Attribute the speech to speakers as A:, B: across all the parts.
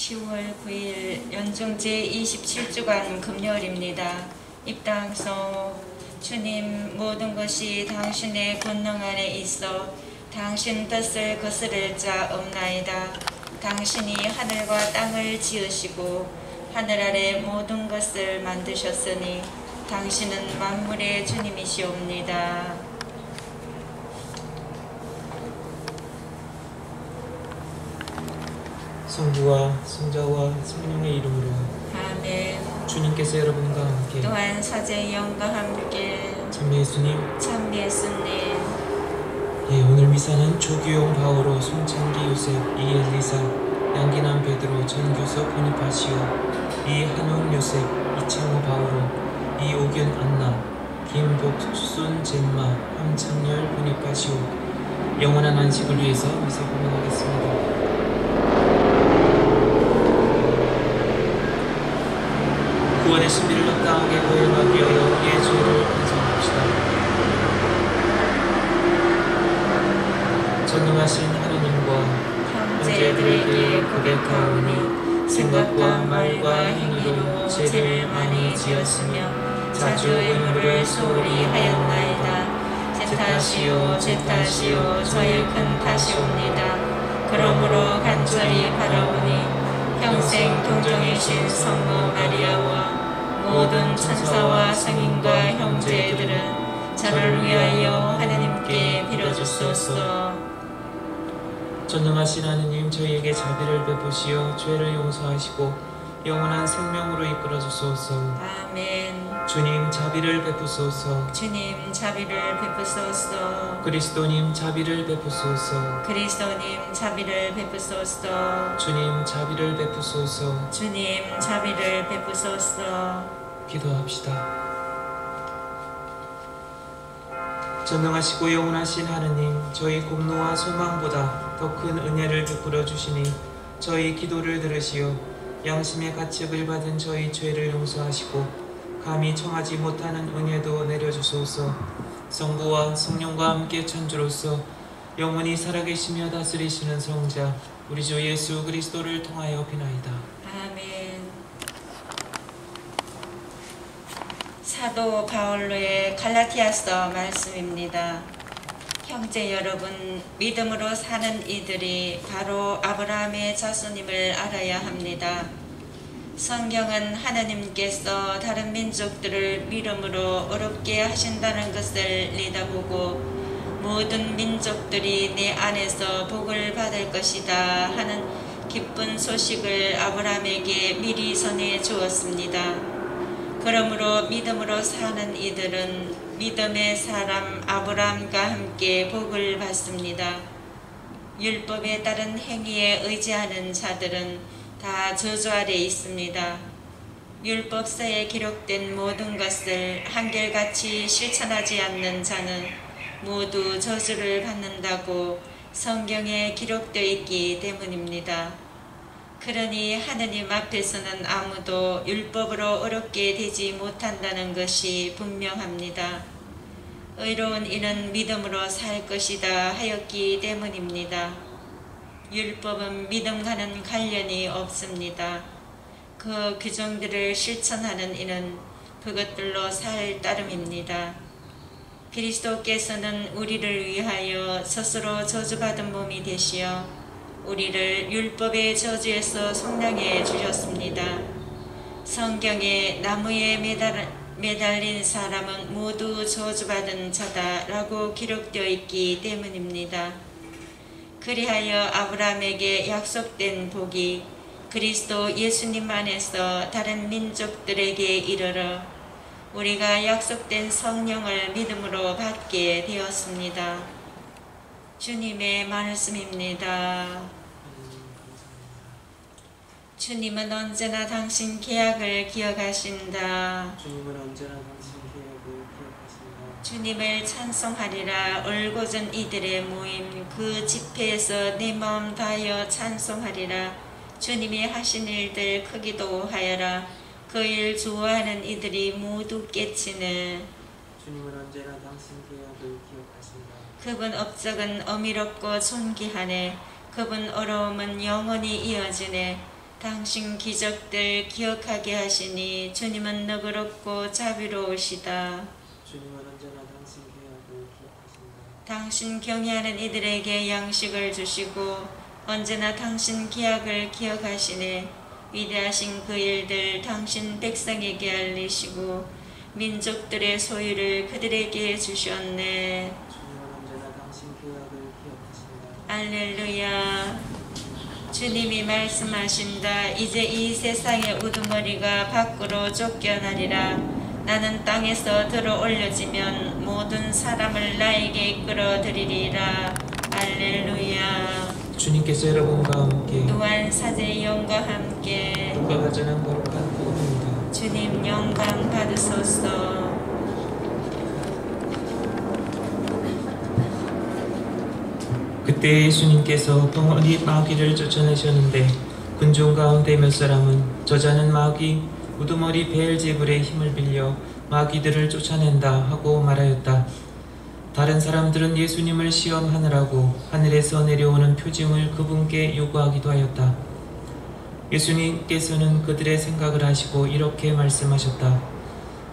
A: 10월 9일 연중 제27주간 금요일입니다. 입당성 주님, 모든 것이 당신의 권능 안에 있어 당신 뜻을 거스를 자 없나이다. 당신이 하늘과 땅을 지으시고 하늘 아래 모든 것을 만드셨으니 당신은 만물의 주님이시옵니다.
B: 성부와 성자와 성령의 이름으로
A: 아멘.
B: 주님께서 여러분과 함께
A: 또한 사제의 영과 함께
B: 참 예수님,
A: 참 예수님.
B: 오늘 미사는 조규용 바오로, 송창기 요셉, 이엘리사, 양기남 베드로, 전교섭 보니파시오, 이한웅 요셉, 이창호 바오로, 이오균 안나, 김복순 젠마, 함창열 보니파시오. 영원한 안식을 위해서 미사 고백하겠습니다. 구원의 신비를 합당하게 고행하기 위하여 우리의 죄를 반성합시다. 전능하신 하나님과
A: 형제들에게 고백하오니 생각과 말과 행위로 죄를 많이 지었으며 자주 의무를 소홀히 하였나이다. 제 탓이요 제 탓이요 저의 큰 탓이옵니다. 그러므로 간절히 바라오니 평생 동정이신 성모 마리아와 모든 천사와 성인과 형제들은 저를 위하여 하나님께 빌어주소서.
B: 전능하신 하느님, 저희에게 자비를 베푸시어 죄를 용서하시고 영원한 생명으로 이끌어 주소서.
A: 아멘.
B: 주님, 자비를 베푸소서.
A: 주님 자비를 베푸소서.
B: 그리스도님, 자비를 베푸소서.
A: 그리스도님 자비를 베푸소서.
B: 주님, 자비를 베푸소서.
A: 주님 자비를 베푸소서.
B: 기도합시다. 전능하시고 영원하신 하느님, 저희 공로와 소망보다 더 큰 은혜를 베풀어 주시니 저희 기도를 들으시어 양심의 가책을 받은 저희 죄를 용서하시고 감히 청하지 못하는 은혜도 내려주소서. 성부와 성령과 함께 천주로서 영원히 살아계시며 다스리시는 성자 우리 주 예수 그리스도를 통하여 비나이다.
A: 아멘. 사도 바울로의 갈라디아서 말씀입니다. 형제 여러분, 믿음으로 사는 이들이 바로 아브라함의 자손임을 알아야 합니다. 성경은 하나님께서 다른 민족들을 믿음으로 어렵게 하신다는 것을 내다보고 모든 민족들이 내 안에서 복을 받을 것이다 하는 기쁜 소식을 아브라함에게 미리 전해 주었습니다. 그러므로 믿음으로 사는 이들은 믿음의 사람 아브라함과 함께 복을 받습니다. 율법에 따른 행위에 의지하는 자들은 다 저주 아래 있습니다. 율법서에 기록된 모든 것을 한결같이 실천하지 않는 자는 모두 저주를 받는다고 성경에 기록되어 있기 때문입니다. 그러니 하느님 앞에서는 아무도 율법으로 어렵게 되지 못한다는 것이 분명합니다. 의로운 이는 믿음으로 살 것이다 하였기 때문입니다. 율법은 믿음과는 관련이 없습니다. 그 규정들을 실천하는 이는 그것들로 살 따름입니다. 그리스도께서는 우리를 위하여 스스로 저주받은 몸이 되시어 우리를 율법의 저주에서 속량해 주셨습니다. 성경에 나무에 매달린 사람은 모두 저주받은 자다 라고 기록되어 있기 때문입니다. 그리하여 아브라함에게 약속된 복이 그리스도 예수님 안에서 다른 민족들에게 이르러 우리가 약속된 성령을 믿음으로 받게 되었습니다. 주님의 말씀입니다. 주님은 언제나 당신 계약을 기억하신다.
B: 주님은 언제나 당신 계약을 기억하신다.
A: 주님을 찬송하리라. 얼고전 이들의 모임 그 집회에서 내 마음 다하여 찬송하리라. 주님이 하신 일들 크기도 하여라. 그 일 좋아하는 이들이 모두 깨치네.
B: 주님은 언제나 당신 계약을 기억하신다.
A: 그분 업적은 어미롭고 존귀하네. 그분 어려움은 영원히 이어지네. 당신 기적들 기억하게 하시니 주님은 너그럽고 자비로우시다.
B: 주님은 언제나 당신 계약을 기억하신다.
A: 당신 경외하는 이들에게 양식을 주시고 언제나 당신 기약을 기억하시네. 위대하신 그 일들 당신 백성에게 알리시고 민족들의 소유를 그들에게 주셨네.
B: 주님은 언제나 당신 계약을 기억하신다.
A: 알렐루야. 주님이 말씀하신다. 이제 이 세상의 우두머리가 밖으로 쫓겨나리라. 나는 땅에서 들어 올려지면 모든 사람을 나에게 이끌어들이리라. 알렐루야.
B: 주님께서 여러분과 함께
A: 또한 사제의 영과 함께
B: 누가가 전한 거룩한 복음입니다.
A: 주님 영광 받으소서.
B: 그때 예수님께서 덩어리 마귀를 쫓아내셨는데 군중 가운데 몇 사람은 저자는 마귀 우두머리 베엘제불의 힘을 빌려 마귀들을 쫓아낸다 하고 말하였다. 다른 사람들은 예수님을 시험하느라고 하늘에서 내려오는 표징을 그분께 요구하기도 하였다. 예수님께서는 그들의 생각을 아시고 이렇게 말씀하셨다.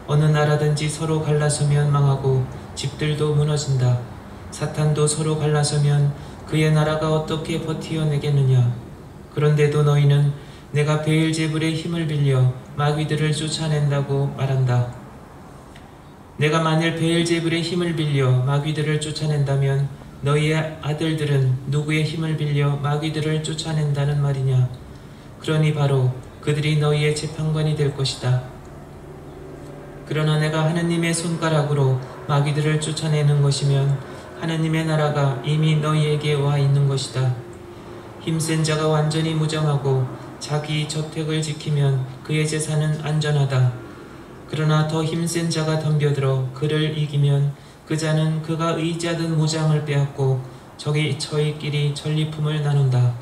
B: 어느 나라든지 서로 갈라서면 망하고 집들도 무너진다. 사탄도 서로 갈라서면 그의 나라가 어떻게 버티어내겠느냐. 그런데도 너희는 내가 베엘제불의 힘을 빌려 마귀들을 쫓아낸다고 말한다. 내가 만일 베엘제불의 힘을 빌려 마귀들을 쫓아낸다면 너희의 아들들은 누구의 힘을 빌려 마귀들을 쫓아낸다는 말이냐. 그러니 바로 그들이 너희의 재판관이 될 것이다. 그러나 내가 하느님의 손가락으로 마귀들을 쫓아내는 것이면 하느님의 나라가 이미 너희에게 와 있는 것이다. 힘센 자가 완전히 무장하고 자기 저택을 지키면 그의 재산은 안전하다. 그러나 더 힘센 자가 덤벼들어 그를 이기면 그 자는 그가 의지하던 무장을 빼앗고 저희끼리 전리품을 나눈다.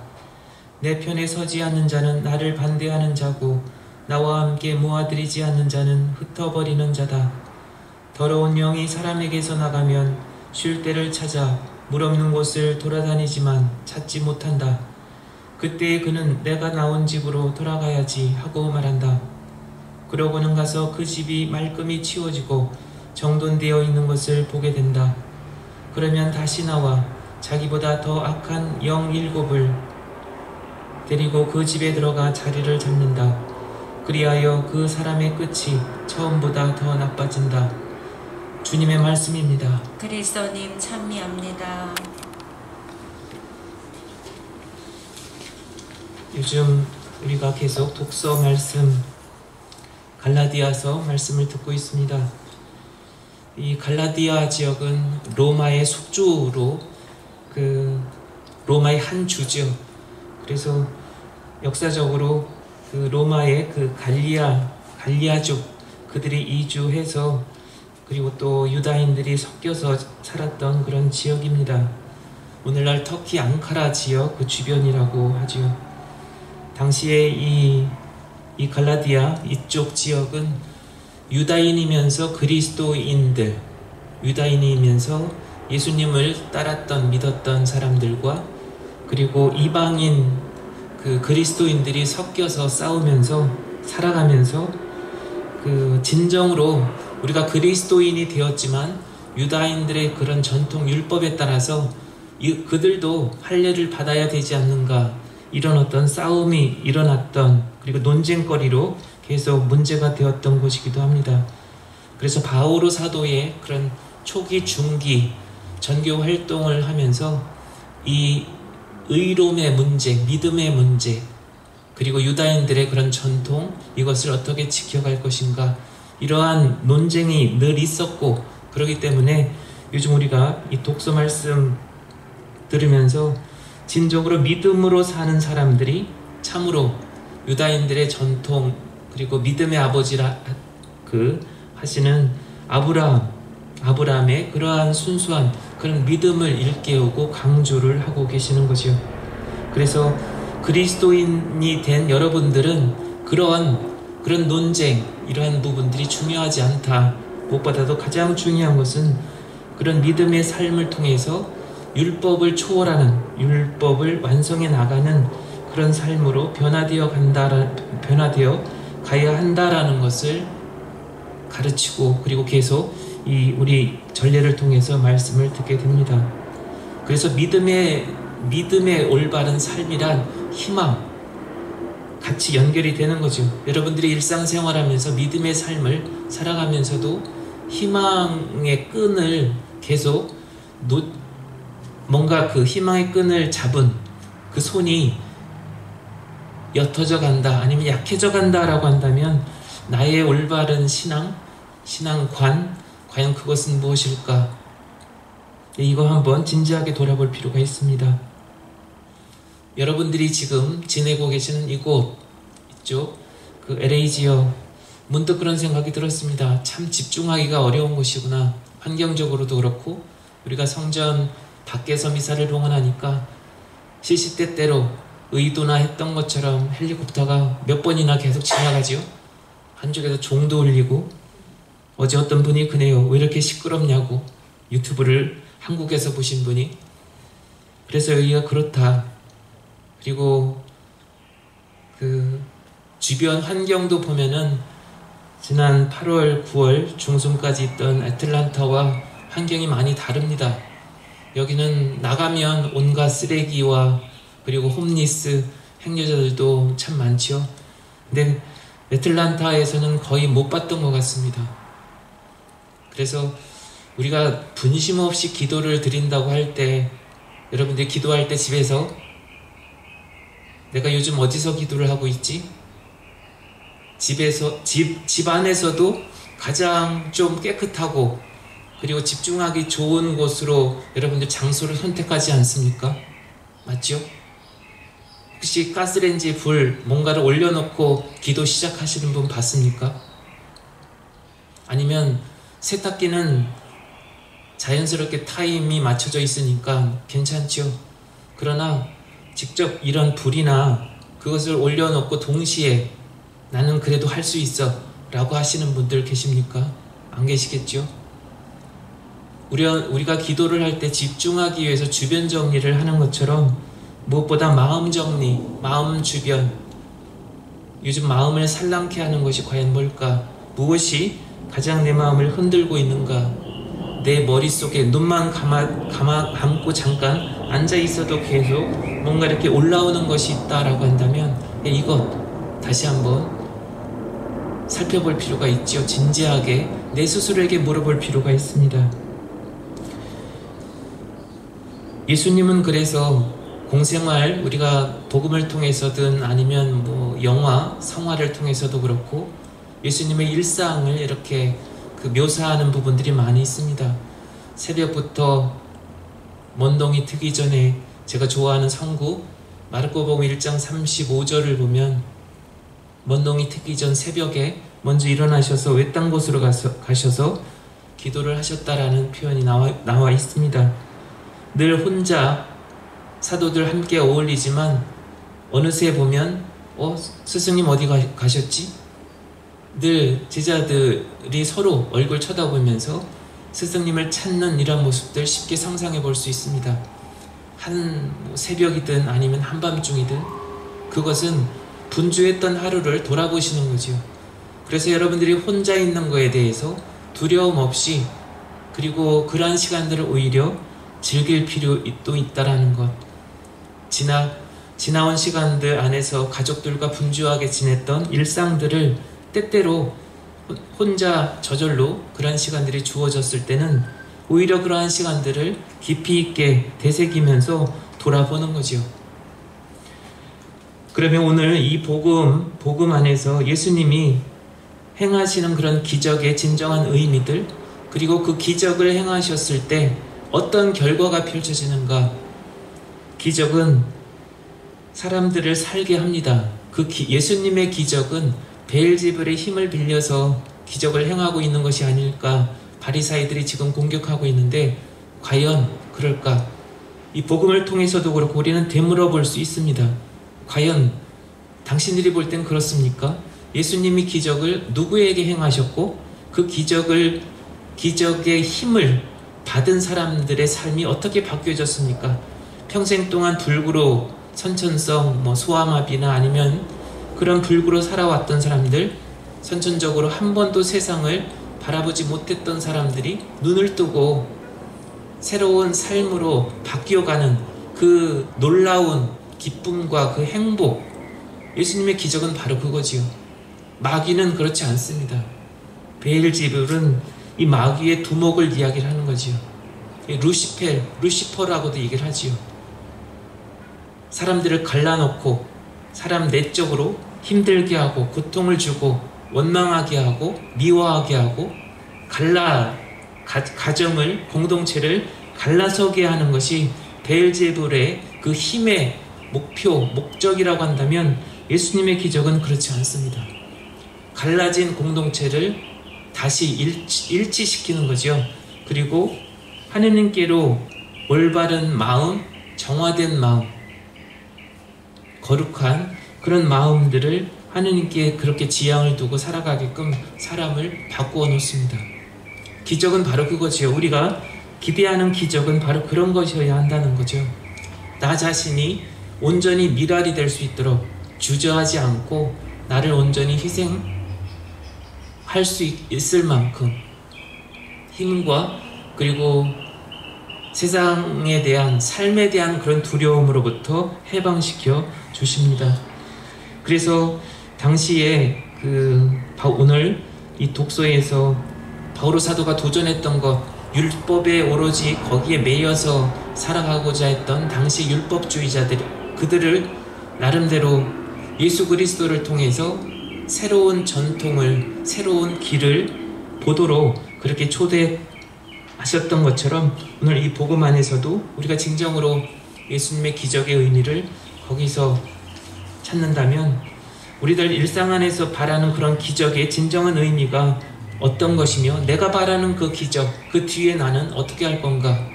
B: 내 편에 서지 않는 자는 나를 반대하는 자고 나와 함께 모아들이지 않는 자는 흩어버리는 자다. 더러운 영이 사람에게서 나가면 쉴 데를 찾아 물 없는 곳을 돌아다니지만 찾지 못한다. 그때 그는 내가 나온 집으로 돌아가야지 하고 말한다. 그러고는 가서 그 집이 말끔히 치워지고 정돈되어 있는 것을 보게 된다. 그러면 다시 나와 자기보다 더 악한 영 7을 데리고 그 집에 들어가 자리를 잡는다. 그리하여 그 사람의 끝이 처음보다 더 나빠진다. 주님의 말씀입니다.
A: 그리스도님 찬미합니다.
B: 요즘 우리가 계속 독서 말씀 갈라디아서 말씀을 듣고 있습니다. 이 갈라디아 지역은 로마의 속주로 로마의 한 주죠. 그래서 역사적으로 그 로마의 그 갈리아족 그들이 이주해서 그리고 또 유다인들이 섞여서 살았던 그런 지역입니다. 오늘날 터키 앙카라 지역 그 주변이라고 하죠. 당시에 이 갈라디아 이쪽 지역은 유다인이면서 그리스도인들, 유다인이면서 예수님을 따랐던 믿었던 사람들과 그리고 이방인 그 그리스도인들이 섞여서 싸우면서 살아가면서 그 진정으로 우리가 그리스도인이 되었지만 유다인들의 그런 전통 율법에 따라서 그들도 할례를 받아야 되지 않는가, 이런 어떤 싸움이 일어났던, 그리고 논쟁거리로 계속 문제가 되었던 곳이기도 합니다. 그래서 바오로 사도의 그런 초기 중기 전교 활동을 하면서 이 의로움의 문제, 믿음의 문제, 그리고 유다인들의 그런 전통, 이것을 어떻게 지켜갈 것인가, 이러한 논쟁이 늘 있었고, 그렇기 때문에 요즘 우리가 이 독서 말씀 들으면서 진정으로 믿음으로 사는 사람들이 참으로 유다인들의 전통, 그리고 믿음의 아버지라 하시는 아브라함의 그러한 순수한 그런 믿음을 일깨우고 강조를 하고 계시는 거죠. 그래서 그리스도인이 된 여러분들은 그런 논쟁, 이러한 부분들이 중요하지 않다. 무엇보다도 가장 중요한 것은 그런 믿음의 삶을 통해서 율법을 초월하는, 율법을 완성해 나가는 그런 삶으로 변화되어 가야 한다라는 것을 가르치고, 그리고 계속 우리 전례를 통해서 말씀을 듣게 됩니다. 그래서 믿음의 올바른 삶이란 희망, 같이 연결이 되는 거죠. 여러분들이 일상생활하면서 믿음의 삶을 살아가면서도 희망의 끈을 계속 뭔가 그 희망의 끈을 잡은 그 손이 옅어져 간다, 아니면 약해져 간다라고 한다면 나의 올바른 신앙관, 과연 그것은 무엇일까? 이거 한번 진지하게 돌아볼 필요가 있습니다. 여러분들이 지금 지내고 계시는 이곳 있죠? 그 LA 지역, 문득 그런 생각이 들었습니다. 참 집중하기가 어려운 곳이구나. 환경적으로도 그렇고, 우리가 성전 밖에서 미사를 봉헌하니까 시시때때로 의도나 했던 것처럼 헬리콥터가 몇 번이나 계속 지나가지요. 한쪽에서 종도 울리고, 어제 어떤 분이 그네요, 왜 이렇게 시끄럽냐고, 유튜브를 한국에서 보신 분이. 그래서 여기가 그렇다. 그리고 그 주변 환경도 보면은 지난 8월, 9월 중순까지 있던 애틀란타와 환경이 많이 다릅니다. 여기는 나가면 온갖 쓰레기와 그리고 홈리스, 행여자들도 참 많죠. 근데 애틀란타에서는 거의 못 봤던 것 같습니다. 그래서 우리가 분심 없이 기도를 드린다고 할 때, 여러분들이 기도할 때 집에서 내가 요즘 어디서 기도를 하고 있지? 집 안에서도 가장 좀 깨끗하고 그리고 집중하기 좋은 곳으로 여러분들 장소를 선택하지 않습니까? 맞죠? 혹시 가스레인지에 뭔가를 올려놓고 기도 시작하시는 분 봤습니까? 아니면 세탁기는 자연스럽게 타임이 맞춰져 있으니까 괜찮죠? 그러나 직접 이런 불이나 그것을 올려놓고 동시에 나는 그래도 할 수 있어 라고 하시는 분들 계십니까? 안 계시겠죠? 우리가 기도를 할 때 집중하기 위해서 주변 정리를 하는 것처럼 무엇보다 마음 정리, 마음 주변, 요즘 마음을 산란케 하는 것이 과연 뭘까? 무엇이 가장 내 마음을 흔들고 있는가? 내 머릿속에 눈만 감고 잠깐 앉아 있어도 계속 뭔가 이렇게 올라오는 것이 있다라고 한다면 이것 다시 한번 살펴볼 필요가 있죠. 진지하게 내 스스로에게 물어볼 필요가 있습니다. 예수님은 그래서 공생활, 우리가 복음을 통해서든 아니면 뭐 영화, 성화를 통해서도 그렇고 예수님의 일상을 이렇게 묘사하는 부분들이 많이 있습니다. 새벽부터 먼동이 트기 전에 제가 좋아하는 성구 마르코복음 1장 35절을 보면 먼동이 트기 전 새벽에 먼저 일어나셔서 외딴 곳으로 가셔서 기도를 하셨다라는 표현이 나와 있습니다. 늘 혼자 사도들 함께 어울리지만 어느새 보면 스승님 어디 가셨지? 늘 제자들이 서로 얼굴 쳐다보면서 스승님을 찾는 이런 모습들 쉽게 상상해 볼 수 있습니다. 새벽이든 아니면 한밤중이든 그것은 분주했던 하루를 돌아보시는 거죠. 그래서 여러분들이 혼자 있는 거에 대해서 두려움 없이, 그리고 그러한 시간들을 오히려 즐길 필요도 있다라는 것. 지나온 시간들 안에서 가족들과 분주하게 지냈던 일상들을 때때로 혼자 저절로 그러한 시간들이 주어졌을 때는 오히려 그러한 시간들을 깊이 있게 되새기면서 돌아보는 거죠. 그러면 오늘 이 복음 안에서 예수님이 행하시는 그런 기적의 진정한 의미들, 그리고 그 기적을 행하셨을 때 어떤 결과가 펼쳐지는가? 기적은 사람들을 살게 합니다. 예수님의 기적은 베엘제불의 힘을 빌려서 기적을 행하고 있는 것이 아닐까? 바리사이들이 지금 공격하고 있는데 과연 그럴까? 이 복음을 통해서도 그렇고 우리는 되물어 볼 수 있습니다. 과연 당신들이 볼 땐 그렇습니까? 예수님이 기적을 누구에게 행하셨고 그 기적의 힘을 받은 사람들의 삶이 어떻게 바뀌어졌습니까? 평생 동안 불구로 선천성 소아마비나 아니면 그런 불구로 살아왔던 사람들, 선천적으로 한 번도 세상을 바라보지 못했던 사람들이 눈을 뜨고 새로운 삶으로 바뀌어가는 그 놀라운 기쁨과 그 행복, 예수님의 기적은 바로 그거지요. 마귀는 그렇지 않습니다. 베엘제불은 이 마귀의 두목을 이야기를 하는 거지요. 루시퍼라고도 얘기를 하지요. 사람들을 갈라놓고 사람 내적으로 힘들게 하고 고통을 주고 원망하게 하고 미워하게 하고 가정을, 공동체를 갈라서게 하는 것이 베엘제불의 그 힘의 목적이라고 한다면 예수님의 기적은 그렇지 않습니다. 갈라진 공동체를 다시 일치시키는 거죠. 그리고 하느님께로 올바른 마음, 정화된 마음, 거룩한 그런 마음들을 하느님께 그렇게 지향을 두고 살아가게끔 사람을 바꾸어 놓습니다. 기적은 바로 그거지요. 우리가 기대하는 기적은 바로 그런 것이어야 한다는 거죠. 나 자신이 온전히 미랄이 될 수 있도록 주저하지 않고 나를 온전히 희생할 수 있을 만큼 힘과 그리고 세상에 대한 삶에 대한 그런 두려움으로부터 해방시켜 주십니다. 그래서 당시에 오늘 이 독서에서 바오로 사도가 도전했던 것, 율법에 오로지 거기에 매여서 살아가고자 했던 당시 율법주의자들, 그들을 나름대로 예수 그리스도를 통해서 새로운 전통을, 새로운 길을 보도록 그렇게 초대하셨던 것처럼 오늘 이 복음 안에서도 우리가 진정으로 예수님의 기적의 의미를 거기서 찾는다면 우리들 일상 안에서 바라는 그런 기적의 진정한 의미가 어떤 것이며 내가 바라는 그 기적, 그 뒤에 나는 어떻게 할 건가,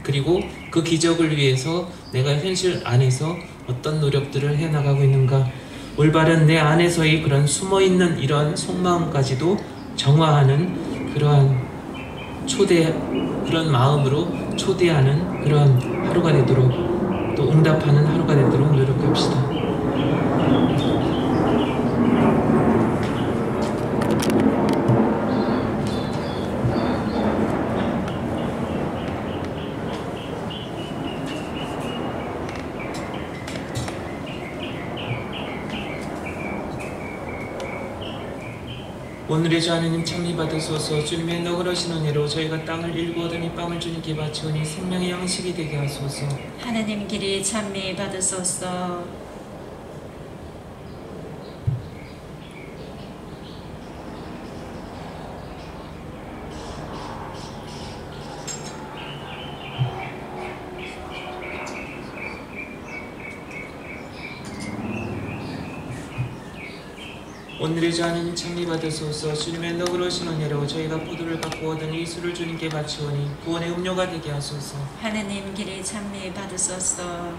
B: 그리고 그 기적을 위해서 내가 현실 안에서 어떤 노력들을 해나가고 있는가, 올바른 내 안에서의 그런 숨어있는 이런 속마음까지도 정화하는 그러한 그런 마음으로 초대하는 그런 하루가 되도록, 또 응답하는 하루가 되도록 노력합시다. 오늘의 주 하느님 찬미 받으소서. 주님의 너그러신 은혜로 저희가 땅을 일구 얻으니 빵을 주님께 바치오니 생명의 양식이 되게 하소서.
A: 하나님 길이 찬미 받으소서.
B: 오늘의 주 하느님 찬미 받으소서. 주님의 너그러신 은혜로 저희가 포도를 갖고 얻은 이 술을 주님께 바치오니 구원의 음료가 되게 하소서.
A: 하나님 길이 찬미 받으소서.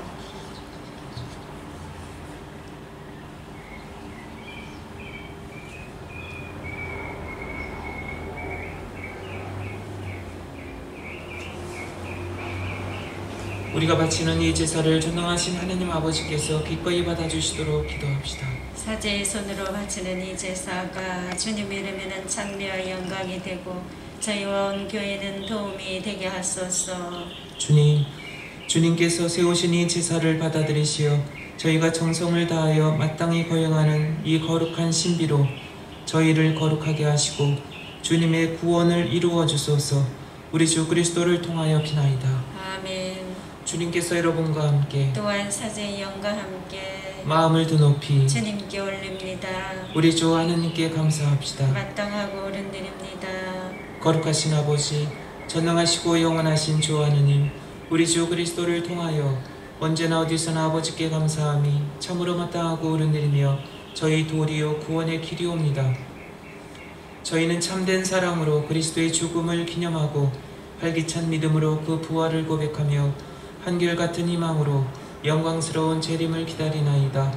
B: 우리가 바치는 이 제사를 전능하신 하느님 아버지께서 기꺼이 받아주시도록 기도합시다.
A: 사제의 손으로 바치는 이 제사가 주님 이름에는 찬미와 영광이 되고 저희와 온 교회는 도움이 되게 하소서.
B: 주님께서 세우신 이 제사를 받아들이시어 저희가 정성을 다하여 마땅히 거행하는 이 거룩한 신비로 저희를 거룩하게 하시고 주님의 구원을 이루어 주소서. 우리 주 그리스도를 통하여 비나이다.
A: 아멘.
B: 주님께서 여러분과 함께
A: 또한 사제의 영과 함께
B: 마음을 드높이
A: 주님께 올립니다.
B: 우리 주 하느님께 감사합시다.
A: 마땅하고 옳은일입니다.
B: 거룩하신 아버지, 전능하시고 영원하신 주 하느님, 우리 주 그리스도를 통하여 언제나 어디서나 아버지께 감사함이 참으로 마땅하고 옳은일이며 저희 도리요 구원의 길이옵니다. 저희는 참된 사랑으로 그리스도의 죽음을 기념하고 활기찬 믿음으로 그 부활을 고백하며 한결같은 희망으로 영광스러운 재림을 기다리나이다.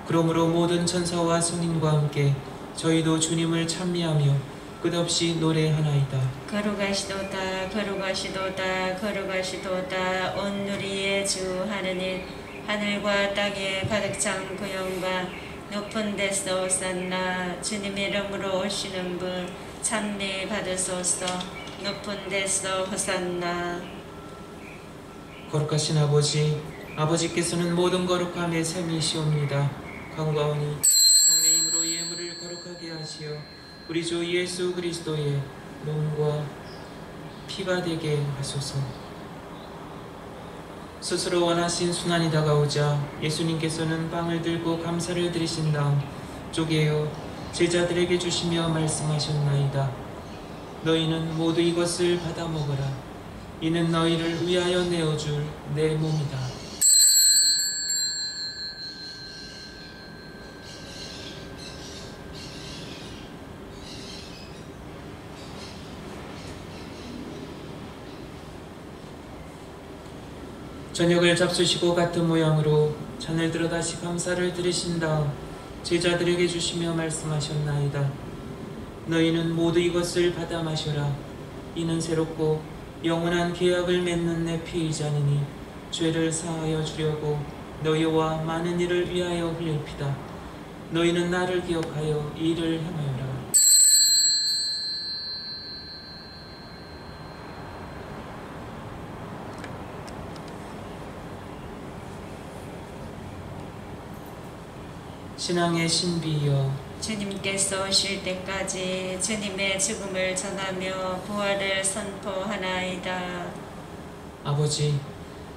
B: 그러므로 모든 천사와 성인과 함께 저희도 주님을 찬미하며 끝없이 노래하나이다.
A: 거룩하시도다 거룩하시도다 거룩하시도다 온 누리의 주 하느님 하늘과 땅에 가득 찬 그 영광 높은 데서 오산나. 주님의 이름으로 오시는 분 찬미 받으소서. 높은 데서 호산나.
B: 거룩하신 아버지, 아버지께서는 모든 거룩함의 샘이시옵니다. 간구하오니 성령님으로 예물을 거룩하게 하시어 우리 주 예수 그리스도의 몸과 피가 되게 하소서. 스스로 원하신 순환이 다가오자 예수님께서는 빵을 들고 감사를 드리신 다음 쪼개어 제자들에게 주시며 말씀하셨나이다. 너희는 모두 이것을 받아 먹어라. 이는 너희를 위하여 내어줄 내 몸이다. 저녁을 잡수시고 같은 모양으로 잔을 들어 다시 감사를 드리신 다음 제자들에게 주시며 말씀하셨나이다. 너희는 모두 이것을 받아 마셔라. 이는 새롭고 영원한 계약을 맺는 내 피이자니니 죄를 사하여 주려고 너희와 많은 이를 위하여 흘릴 피다. 너희는 나를 기억하여 이 일을 행하여라. 신앙의 신비여,
A: 주님께서 오실 때까지 주님의 죽음을 전하며 부활을 선포하나이다.
B: 아버지,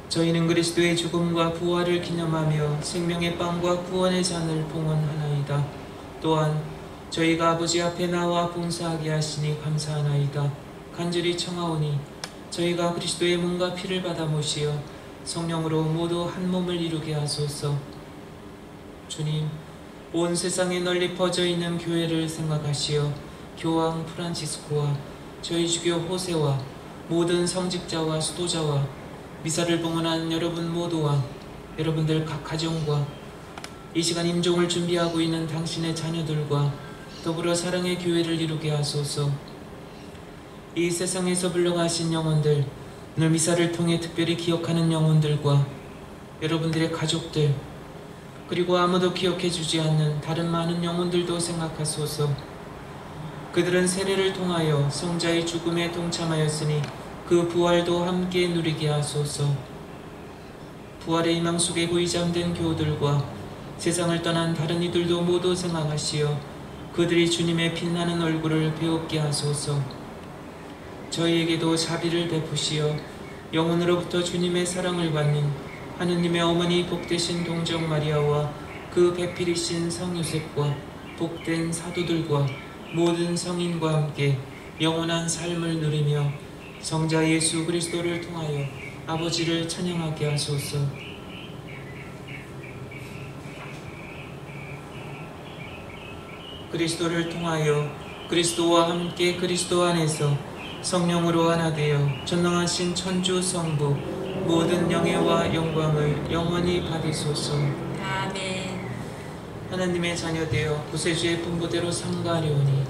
B: 저희는 그리스도의 죽음과 부활을 기념하며 생명의 빵과 구원의 잔을 봉헌하나이다. 또한 저희가 아버지 앞에 나와 봉사하게 하시니 감사하나이다. 간절히 청하오니 저희가 그리스도의 몸과 피를 받아 모시어 성령으로 모두 한 몸을 이루게 하소서. 주님, 온 세상에 널리 퍼져 있는 교회를 생각하시어 교황 프란치스코와 저희 주교 호세와 모든 성직자와 수도자와 미사를 봉헌한 여러분 모두와 여러분들 각 가정과 이 시간 임종을 준비하고 있는 당신의 자녀들과 더불어 사랑의 교회를 이루게 하소서. 이 세상에서 불러가신 영혼들, 오늘 미사를 통해 특별히 기억하는 영혼들과 여러분들의 가족들, 그리고 아무도 기억해주지 않는 다른 많은 영혼들도 생각하소서. 그들은 세례를 통하여 성자의 죽음에 동참하였으니 그 부활도 함께 누리게 하소서. 부활의 희망 속에 고이 잠든 교우들과 세상을 떠난 다른 이들도 모두 생각하시어 그들이 주님의 빛나는 얼굴을 배웁게 하소서. 저희에게도 자비를 베푸시어 영혼으로부터 주님의 사랑을 받는 하느님의 어머니 복되신 동정 마리아와 그 배필이신 성 요셉과 복된 사도들과 모든 성인과 함께 영원한 삶을 누리며 성자 예수 그리스도를 통하여 아버지를 찬양하게 하소서. 그리스도를 통하여 그리스도와 함께 그리스도 안에서 성령으로 하나 되어 전능하신 천주 성부 모든 영예와 영광을 영원히 받으소서.
A: 아멘.
B: 하나님의 자녀 되어 구세주의 분부대로 삼가하려니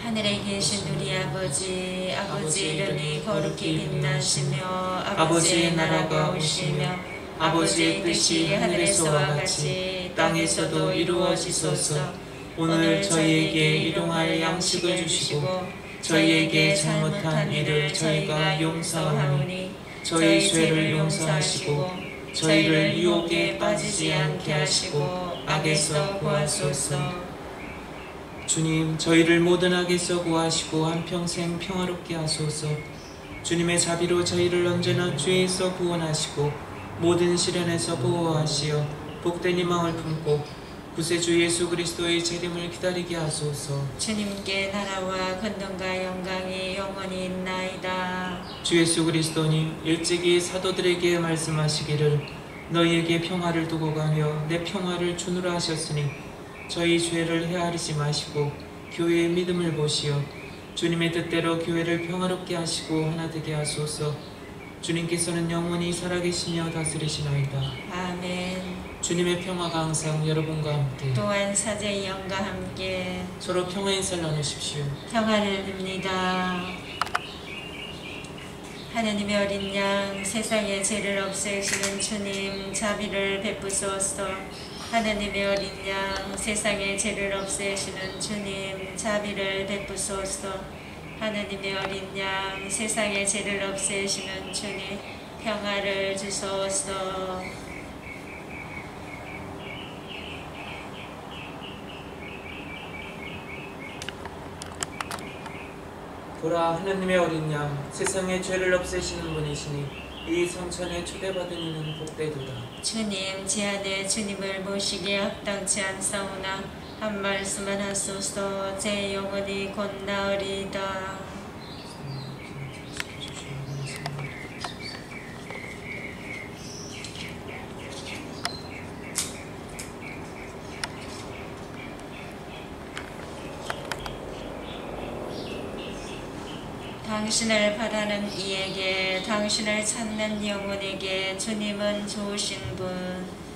A: 하늘에 계신 우리 아버지, 아버지 이름이 거룩히 빛나시며
B: 아버지의 나라가 오시며 아버지의 뜻이 하늘에서와 같이 땅에서도 이루어지소서. 오늘 저희에게 일용할 양식을 주시고 저희에게 잘못한 일을 저희가 용서하오니 저희 죄를 용서하시고 저희를 유혹에 빠지지 않게 하시고 악에서 구하소서. 주님, 저희를 모든 악에서 구하시고 한평생 평화롭게 하소서. 주님의 자비로 저희를 언제나 죄에서 구원하시고 모든 시련에서 보호하시어 복된 희망을 품고 구세주 예수 그리스도의 재림을 기다리게 하소서.
A: 주님께 나라와 권능과 영광이 영원히 있나이다.
B: 주 예수 그리스도님, 일찍이 사도들에게 말씀하시기를 너희에게 평화를 두고 가며 내 평화를 주노라 하셨으니 저희 죄를 헤아리지 마시고 교회의 믿음을 보시어 주님의 뜻대로 교회를 평화롭게 하시고 하나 되게 하소서. 주님께서는 영원히 살아계시며 다스리시나이다.
A: 아멘.
B: 주님의 평화가 항상 여러분과 함께
A: 또한 사제의 영과 함께
B: 서로 평화의 인사를 나누십시오.
A: 평화를 빕니다. 하나님의 어린 양 세상의 죄를 없애시는 주님 자비를 베푸소서. 하나님의 어린 양 세상의 죄를 없애시는 주님 자비를 베푸소서. 하나님의 어린 양 세상의 죄를 없애시는 주님 평화를 주소서.
B: 보라, 하나님의 어린 양 세상의 죄를 없애시는 분이시니 이 성천에 초대받은 이는 복되도다.
A: 주님, 제 안에 주님을 모시기에 합당치 않사오나 한 말씀만 하소서. 제 영혼이 곧 나으리이다. 당신을 바라는 이에게, 당신을 찾는 영혼에게 주님은 좋으신 분.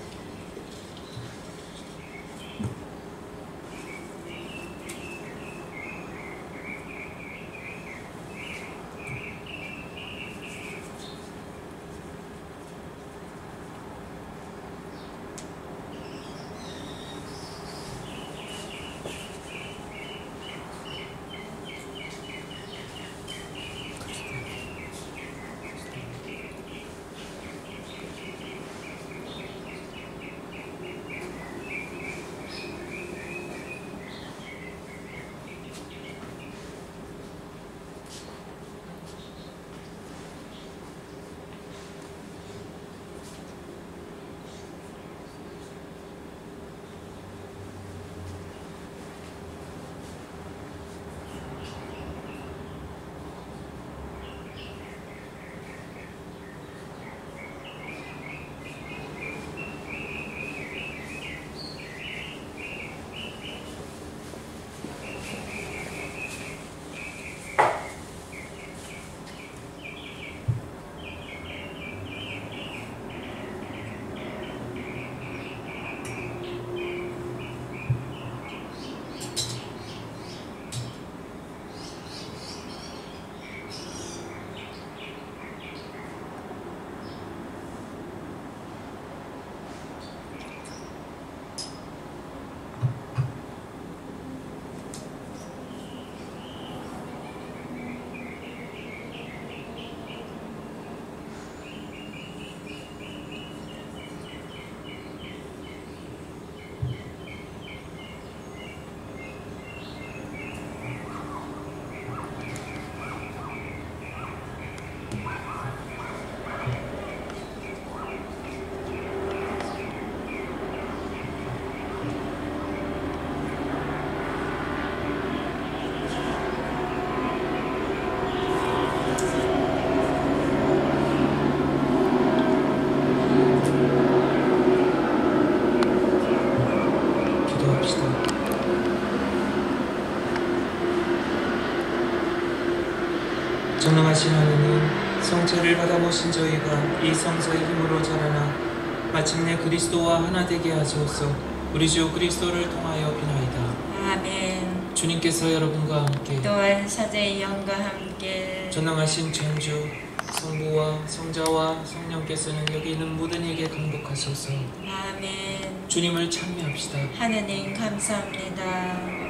B: 전능하신 하느님, 성체를 받아 모신 저희가 이 성서의 힘으로 자라나 마침내 그리스도와 하나 되게 하소서. 우리 주 그리스도를 통하여 비나이다.
A: 아멘.
B: 주님께서 여러분과 함께
A: 또한 사제의 영과 함께
B: 전능하신 전주 성부와 성자와 성령께서는 여기 있는 모든 이에게 강복하소서.
A: 아멘.
B: 주님을 찬미합시다.
A: 하느님 감사합니다.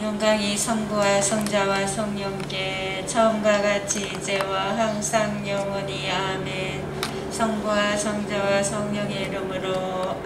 A: 영광이 성부와 성자와 성령께 처음과 같이 이제와 항상 영원히 아멘. 성부와 성자와 성령의 이름으로